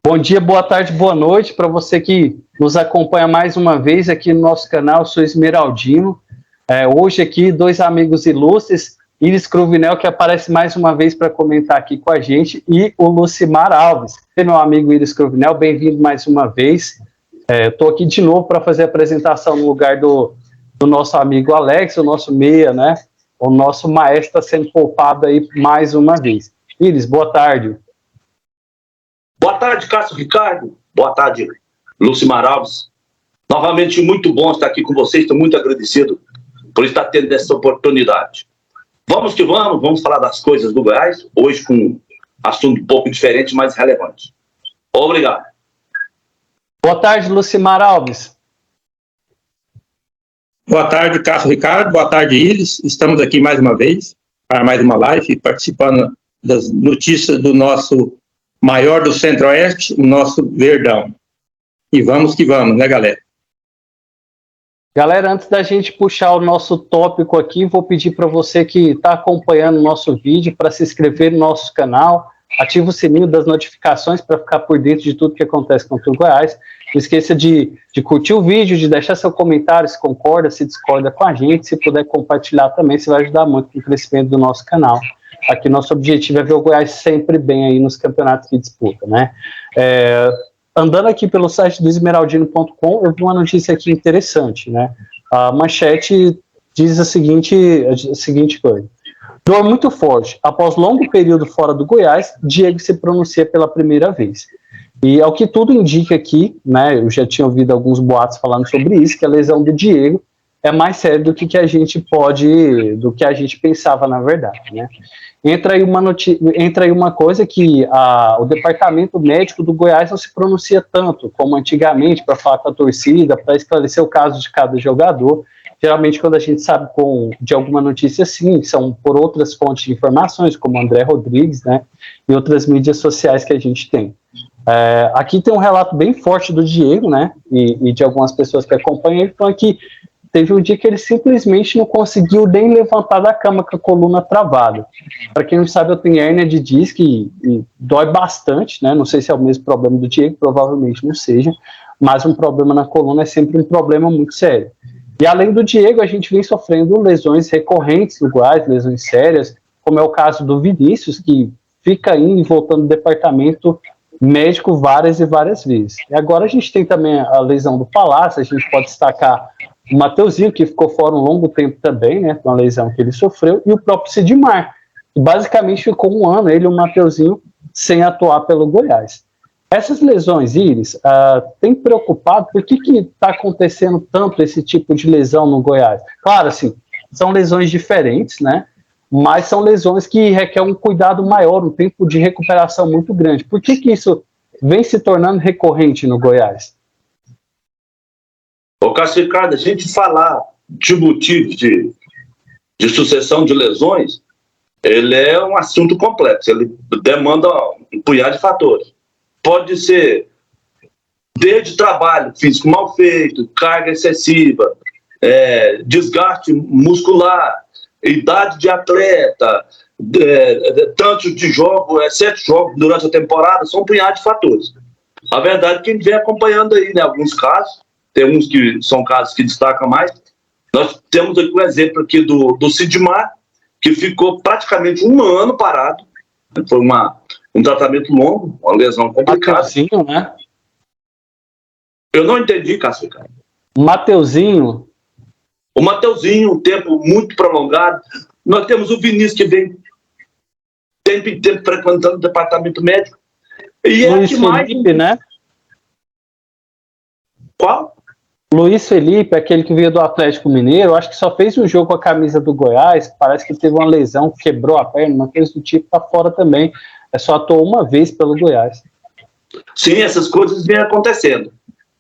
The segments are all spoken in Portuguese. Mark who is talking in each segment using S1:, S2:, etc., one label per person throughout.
S1: Bom dia, boa tarde, boa noite para você que nos acompanha mais uma vez aqui no nosso canal. Eu sou Esmeraldino. Hoje aqui, dois amigos ilustres, Iris Cruvinel, que aparece mais uma vez para comentar aqui com a gente, e o Lucimar Alves. Meu amigo Iris Cruvinel, bem-vindo mais uma vez. Estou aqui de novo para fazer a apresentação no lugar do nosso amigo Alex, o nosso meia, né? O nosso maestro está sendo poupado aí mais uma vez. Iris, boa tarde.
S2: Boa tarde, Cássio Ricardo. Boa tarde, Lucimar Alves. Novamente, muito bom estar aqui com vocês. Estou muito agradecido por estar tendo essa oportunidade. Vamos que vamos falar das coisas do Goiás, hoje com um assunto um pouco diferente, mas relevante. Obrigado.
S1: Boa tarde, Lucimar Alves.
S3: Boa tarde, Cássio Ricardo. Boa tarde, Iris. Estamos aqui mais uma vez para mais uma live, participando das notícias do nosso maior do Centro-Oeste, o nosso Verdão. E vamos que vamos, né, galera?
S1: Galera, antes da gente puxar o nosso tópico aqui, vou pedir para você que está acompanhando o nosso vídeo para se inscrever no nosso canal, ativa o sininho das notificações para ficar por dentro de tudo que acontece com o Goiás. Não esqueça de curtir o vídeo, de deixar seu comentário, se concorda, se discorda com a gente, se puder compartilhar também, você vai ajudar muito no crescimento do nosso canal. Aqui nosso objetivo é ver o Goiás sempre bem aí nos campeonatos que disputa, né? Andando aqui pelo site do esmeraldino.com, eu vi uma notícia aqui interessante, né? A manchete diz a seguinte coisa. Dor muito forte. Após longo período fora do Goiás, Diego se pronuncia pela primeira vez. E ao que tudo indica aqui, né? Eu já tinha ouvido alguns boatos falando sobre isso, que a lesão do Diego é mais séria do que a gente pensava, na verdade, né? Entra aí uma coisa que o departamento médico do Goiás não se pronuncia tanto como antigamente para falar com a torcida, para esclarecer o caso de cada jogador. Geralmente, quando a gente sabe de alguma notícia assim, são por outras fontes de informações, como André Rodrigues, né, e outras mídias sociais que a gente tem. Aqui tem um relato bem forte do Diego, né, e de algumas pessoas que acompanham ele, falando que teve um dia que ele simplesmente não conseguiu nem levantar da cama com a coluna travada. Para quem não sabe, eu tenho hérnia de disco e dói bastante, né? Não sei se é o mesmo problema do Diego, provavelmente não seja, mas um problema na coluna é sempre um problema muito sério. E além do Diego, a gente vem sofrendo lesões recorrentes no Goiás, lesões sérias, como é o caso do Vinícius, que fica indo e voltando do departamento médico várias e várias vezes. E agora a gente tem também a lesão do Palácio, a gente pode destacar o Mateuzinho, que ficou fora um longo tempo também, né, com a lesão que ele sofreu, e o próprio Sidmar, que basicamente ficou um ano, ele e o Mateuzinho, sem atuar pelo Goiás. Essas lesões, Iris, tem preocupado? Por que está acontecendo tanto esse tipo de lesão no Goiás? Claro, assim, são lesões diferentes, né, mas são lesões que requerem um cuidado maior, um tempo de recuperação muito grande. Por que isso vem se tornando recorrente no Goiás?
S2: Ô, Cássio Ricardo, a gente falar de motivos de sucessão de lesões, ele é um assunto complexo, ele demanda um punhado de fatores. Pode ser desde trabalho físico mal feito, carga excessiva, desgaste muscular, idade de atleta, tantos de jogos, 7 jogos durante a temporada, são um punhado de fatores. A verdade é que a gente vem acompanhando aí, né, alguns casos, tem uns que são casos que destacam mais. Nós temos aqui um exemplo aqui do Sidmar, que ficou praticamente um ano parado. Foi um tratamento longo, uma lesão complicada.
S1: Mateuzinho, né?
S2: Eu não entendi, Cássio Ricardo.
S1: Mateuzinho?
S2: O Mateuzinho, um tempo muito prolongado. Nós temos o Vinícius, que vem tempo em tempo frequentando o departamento médico. E
S1: Luiz Felipe, né?
S2: Qual?
S1: Luiz Felipe, aquele que veio do Atlético Mineiro, acho que só fez um jogo com a camisa do Goiás, parece que teve uma lesão, quebrou a perna, uma coisa do tipo, tá fora também. Só atuou uma vez pelo Goiás.
S2: Sim, essas coisas vêm acontecendo.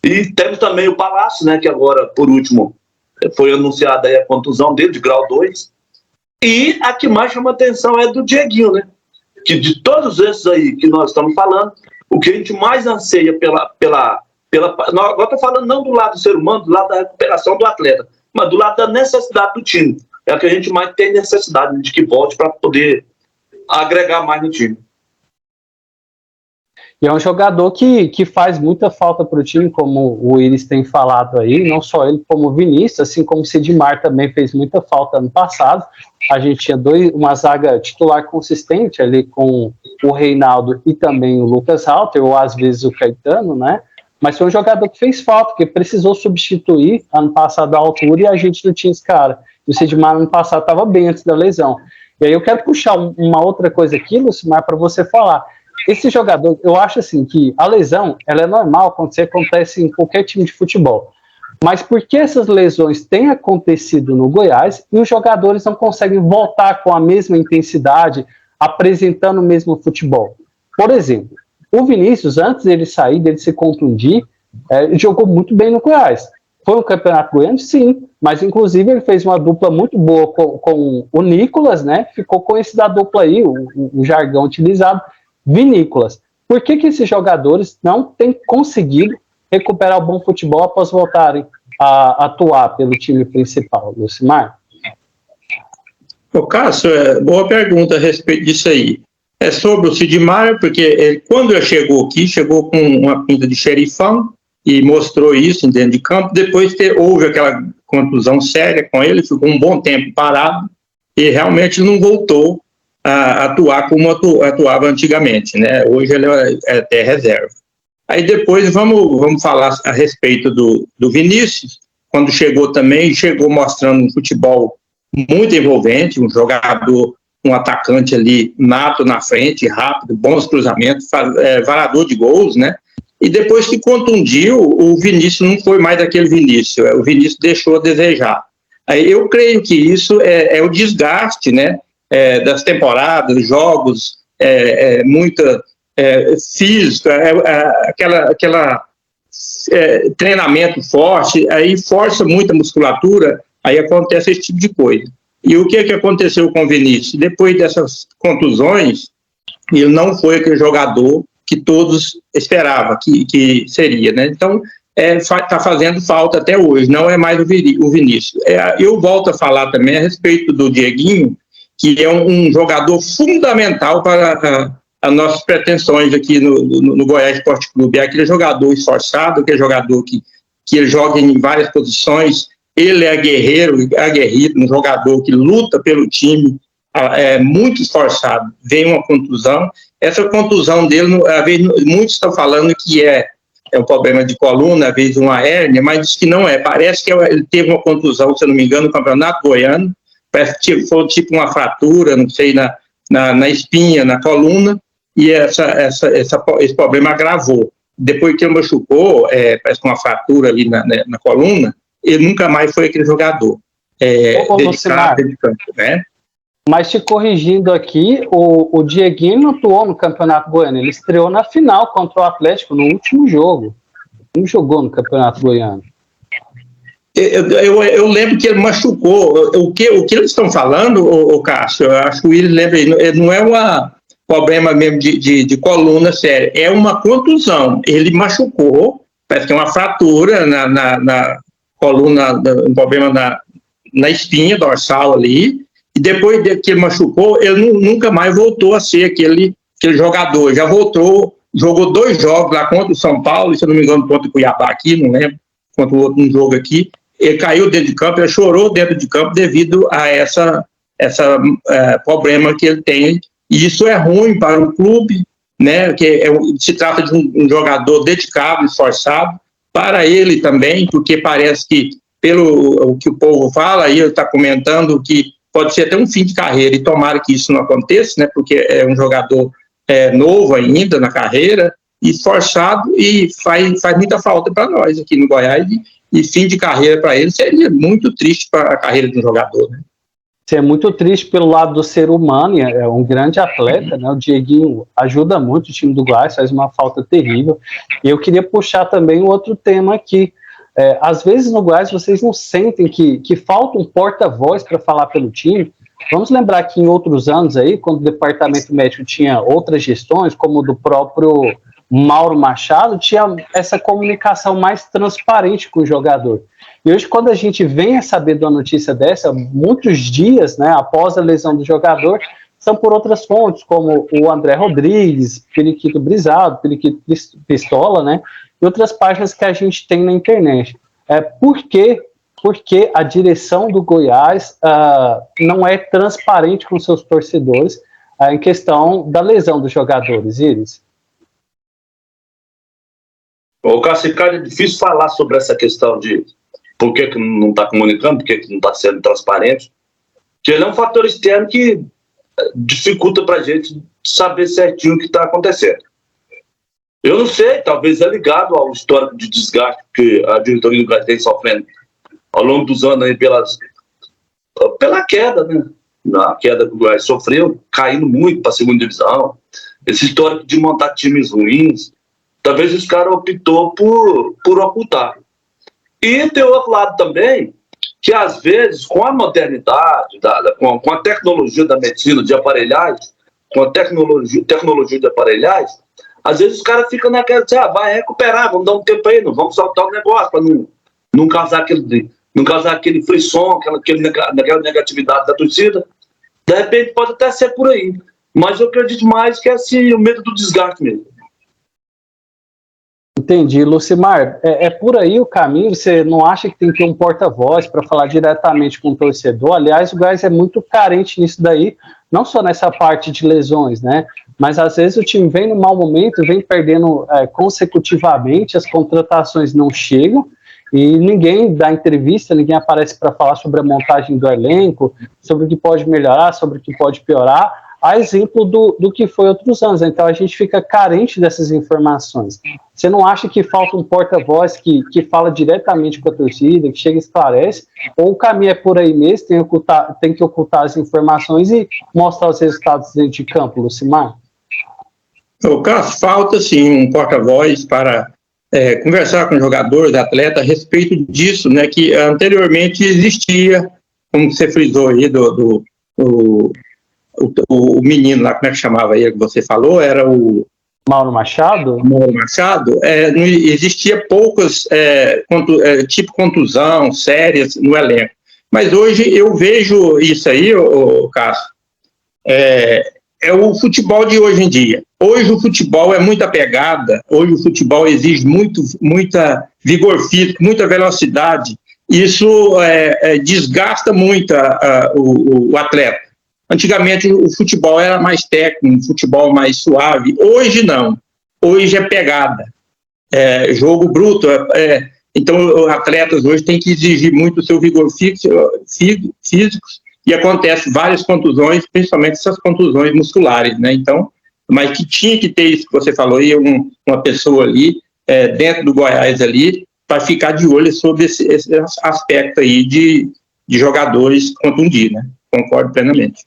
S2: E temos também o Palácio, né, que agora, por último, foi anunciada aí a contusão dele, de grau 2. E a que mais chama atenção é do Dieguinho, né? Que de todos esses aí que nós estamos falando, o que a gente mais anseia agora estou falando não do lado do ser humano, do lado da recuperação do atleta, mas do lado da necessidade do time. É a que a gente mais tem necessidade de que volte para poder agregar mais no time.
S1: E é um jogador que faz muita falta para o time, como o Iris tem falado aí, não só ele, como o Vinícius, assim como o Sidmar também fez muita falta ano passado. A gente tinha uma zaga titular consistente ali com o Reinaldo e também o Lucas Halter, ou às vezes o Caetano, né? Mas foi um jogador que fez falta, que precisou substituir ano passado a altura e a gente não tinha esse cara. E o Sidmar ano passado estava bem antes da lesão. E aí eu quero puxar uma outra coisa aqui, Lucimar, para você falar. Esse jogador, eu acho assim que a lesão, ela é normal quando você acontece em qualquer time de futebol. Mas por que essas lesões têm acontecido no Goiás e os jogadores não conseguem voltar com a mesma intensidade, apresentando o mesmo futebol? Por exemplo, o Vinícius, antes dele sair, dele se contundir, jogou muito bem no Goiás. Foi um campeonato goiano? Sim, mas inclusive ele fez uma dupla muito boa com o Nicolas, né? Ficou conhecida a dupla aí, o jargão utilizado, Vinícolas. Por que esses jogadores não têm conseguido recuperar o bom futebol após voltarem a atuar pelo time principal, Lucimar?
S3: Ô, Cássio, boa pergunta a respeito disso aí. É sobre o Sidmar, porque ele, quando ele chegou aqui, chegou com uma pinta de xerifão e mostrou isso dentro de campo. Depois houve aquela contusão séria com ele, ficou um bom tempo parado e realmente não voltou a atuar como atuava antigamente, né? Hoje ele é até reserva. Aí depois vamos falar a respeito do Vinícius, quando chegou também, chegou mostrando um futebol muito envolvente, um jogador, um atacante ali nato na frente, rápido, bons cruzamentos, varador de gols, né? E depois que contundiu, o Vinícius não foi mais aquele Vinícius, o Vinícius deixou a desejar. Aí eu creio que isso é o desgaste, né? Das temporadas, jogos, muita física, aquela treinamento forte, aí força muita musculatura, aí acontece esse tipo de coisa. E o que aconteceu com o Vinícius? Depois dessas contusões, ele não foi aquele jogador que todos esperavam que seria, né? Então, está fazendo falta até hoje, não é mais o Vinícius. Eu volto a falar também a respeito do Dieguinho, que é um jogador fundamental para as nossas pretensões aqui no Goiás Esporte Clube. É aquele jogador esforçado, aquele jogador que ele joga em várias posições, ele é guerreiro, aguerrido, um jogador que luta pelo time, muito esforçado. Vem uma contusão, essa contusão dele, às vezes, muitos estão falando que é um problema de coluna, às vezes uma hérnia, mas diz que não é. Parece que ele teve uma contusão, se eu não me engano, no Campeonato Goiano, parece que foi tipo uma fratura, não sei, na espinha, na coluna, e esse problema agravou. Depois que ele machucou, parece que uma fratura ali na coluna, ele nunca mais foi aquele jogador dedicado, né?
S1: Mas te corrigindo aqui, o Dieguinho não atuou no Campeonato Goiano, ele estreou na final contra o Atlético no último jogo. Não jogou no Campeonato Goiano.
S3: Eu lembro que ele machucou. O que eles estão falando, o Cássio, eu acho que o Willis lembra, não é um problema mesmo de coluna séria, é uma contusão. Ele machucou, parece que é uma fratura na coluna, um problema na espinha dorsal ali, e depois que ele machucou, ele nunca mais voltou a ser aquele jogador. Já voltou, jogou 2 jogos lá contra o São Paulo, se eu não me engano, contra o Cuiabá aqui, não lembro, contra o outro jogo aqui. Ele caiu dentro de campo, ele chorou dentro de campo devido a essa problema que ele tem. E isso é ruim para o clube, né? Que se trata de um jogador dedicado, esforçado, para ele também, porque parece que, pelo que o povo fala, aí ele está comentando que pode ser até um fim de carreira, e tomara que isso não aconteça, né? Porque é um jogador novo ainda na carreira, esforçado, e faz muita falta para nós aqui no Goiás, e fim de carreira para ele seria muito triste para a carreira de um jogador, né?
S1: Isso é muito triste pelo lado do ser humano, é um grande atleta, né? O Dieguinho ajuda muito o time do Goiás, faz uma falta terrível. E eu queria puxar também um outro tema aqui. Às vezes no Goiás vocês não sentem que falta um porta-voz para falar pelo time. Vamos lembrar que em outros anos aí, quando o departamento médico tinha outras gestões, como o do próprio Mauro Machado, tinha essa comunicação mais transparente com o jogador. E hoje, quando a gente vem a saber de uma notícia dessa, muitos dias, né, após a lesão do jogador, são por outras fontes, como o André Rodrigues, Periquito Brisado, Periquito Pistola, né? E outras páginas que a gente tem na internet. Porque a direção do Goiás não é transparente com seus torcedores em questão da lesão dos jogadores, Iris?
S2: O Cássio, é difícil falar sobre essa questão de por que não está comunicando, por que não está sendo transparente, porque ele é um fator externo que dificulta para a gente saber certinho o que está acontecendo. Eu não sei, talvez é ligado ao histórico de desgaste que a diretoria do Goiás tem sofrendo ao longo dos anos aí pela queda, né? Na queda que o Goiás sofreu, caindo muito para a segunda divisão, esse histórico de montar times ruins, talvez os caras optou por ocultar. E tem outro lado também, que às vezes, com a modernidade, com a tecnologia da medicina de aparelhagem, com a tecnologia de aparelhagem, às vezes os caras ficam naquela, vai recuperar, vamos dar um tempo aí, não vamos soltar o negócio para não causar aquele frisson, aquela negatividade da torcida. De repente pode até ser por aí, mas eu acredito mais que é assim, o medo do desgaste mesmo.
S1: Entendi, Lucimar, é por aí o caminho? Você não acha que tem que ter um porta-voz para falar diretamente com o torcedor? Aliás, o Goiás é muito carente nisso daí, não só nessa parte de lesões, né? Mas às vezes o time vem no mau momento, vem perdendo consecutivamente, as contratações não chegam e ninguém dá entrevista, ninguém aparece para falar sobre a montagem do elenco, sobre o que pode melhorar, sobre o que pode piorar, a exemplo do que foi outros anos. Então a gente fica carente dessas informações. Você não acha que falta um porta-voz que fala diretamente com a torcida, que chega e esclarece? Ou o caminho é por aí mesmo, tem que ocultar as informações e mostrar os resultados dentro de campo, Lucimar?
S3: O caso falta, sim, um porta-voz para conversar com os jogadores, atletas, a respeito disso, né, que anteriormente existia, como você frisou aí, o menino lá, como é que chamava ele que você falou? Era o
S1: Mauro Machado?
S3: Mauro Machado. Não existia poucas, tipo contusão, sérias no elenco. Mas hoje eu vejo isso aí, Cássio, é o futebol de hoje em dia. Hoje o futebol é muita pegada, hoje o futebol exige muita vigor físico, muita velocidade. Isso desgasta muito o atleta. Antigamente o futebol era mais técnico, futebol mais suave. Hoje não. Hoje é pegada. Jogo bruto. Então os atletas hoje têm que exigir muito o seu vigor físico e acontece várias contusões, principalmente essas contusões musculares, né? Então, mas que tinha que ter isso que você falou, e uma pessoa ali, dentro do Goiás ali, para ficar de olho sobre esse aspecto aí de jogadores contundir, né? Concordo plenamente.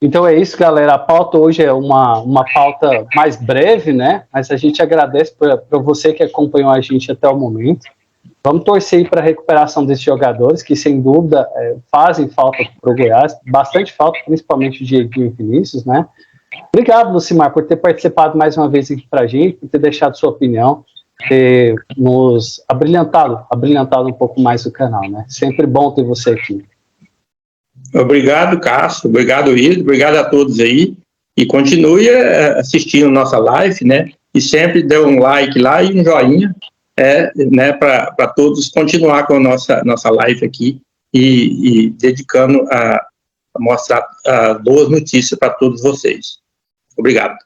S1: Então é isso, galera. A pauta hoje é uma pauta mais breve, né? Mas a gente agradece para você que acompanhou a gente até o momento. Vamos torcer para a recuperação desses jogadores, que sem dúvida fazem falta para o Goiás, bastante falta, principalmente o Dieguinho e Vinícius, né? Obrigado, Lucimar, por ter participado mais uma vez aqui para a gente, por ter deixado sua opinião, ter nos abrilhantado um pouco mais o canal, né? Sempre bom ter você aqui.
S3: Obrigado, Cássio. Obrigado, Iris. Obrigado a todos aí. E continue assistindo nossa live, né? E sempre dê um like lá e um joinha, né? Para todos continuar com a nossa live aqui e dedicando a mostrar boas notícias para todos vocês. Obrigado.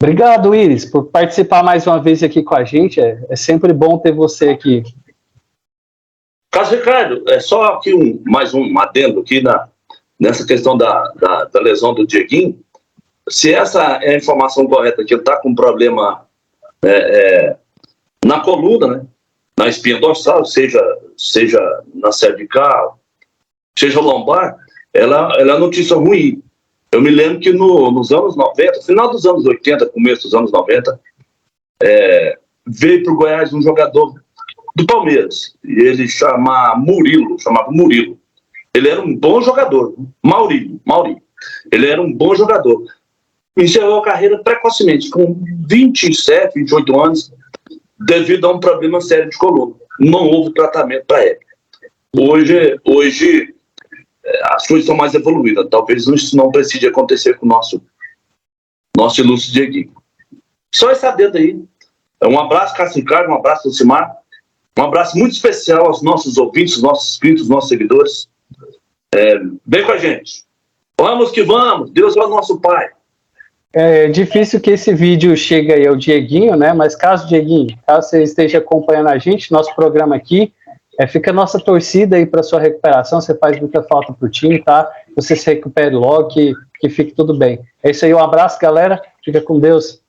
S1: Obrigado, Iris, por participar mais uma vez aqui com a gente. É sempre bom ter você aqui.
S2: Cássio Ricardo, só aqui mais um adendo aqui nessa questão da lesão do Dieguinho. Se essa é a informação correta, que ele está com problema na coluna, né, na espinha dorsal, seja na cervical, seja lombar, ela é notícia ruim. Eu me lembro que nos anos 90, final dos anos 80, começo dos anos 90, veio para o Goiás um jogador do Palmeiras, e ele chamava Murilo. Ele era um bom jogador, Maurinho. Ele era um bom jogador. Encerrou a carreira precocemente, com 27, 28 anos, devido a um problema sério de coluna. Não houve tratamento para ele. Hoje as coisas estão mais evoluídas. Talvez isso não precise acontecer com o nosso ilustre Dieguinho. Só esse adendo aí. Um abraço, Cássio Ricardo, um abraço, Lucimar. Um abraço muito especial aos nossos ouvintes, os nossos inscritos, os nossos seguidores. Vem com a gente. Vamos que vamos. Deus é o nosso Pai.
S1: É difícil que esse vídeo chegue aí ao Dieguinho, né? Mas Dieguinho, caso você esteja acompanhando a gente, nosso programa aqui, fica a nossa torcida aí para sua recuperação. Você faz muita falta pro time, tá? Você se recupere logo, que fique tudo bem. É isso aí, um abraço, galera. Fica com Deus.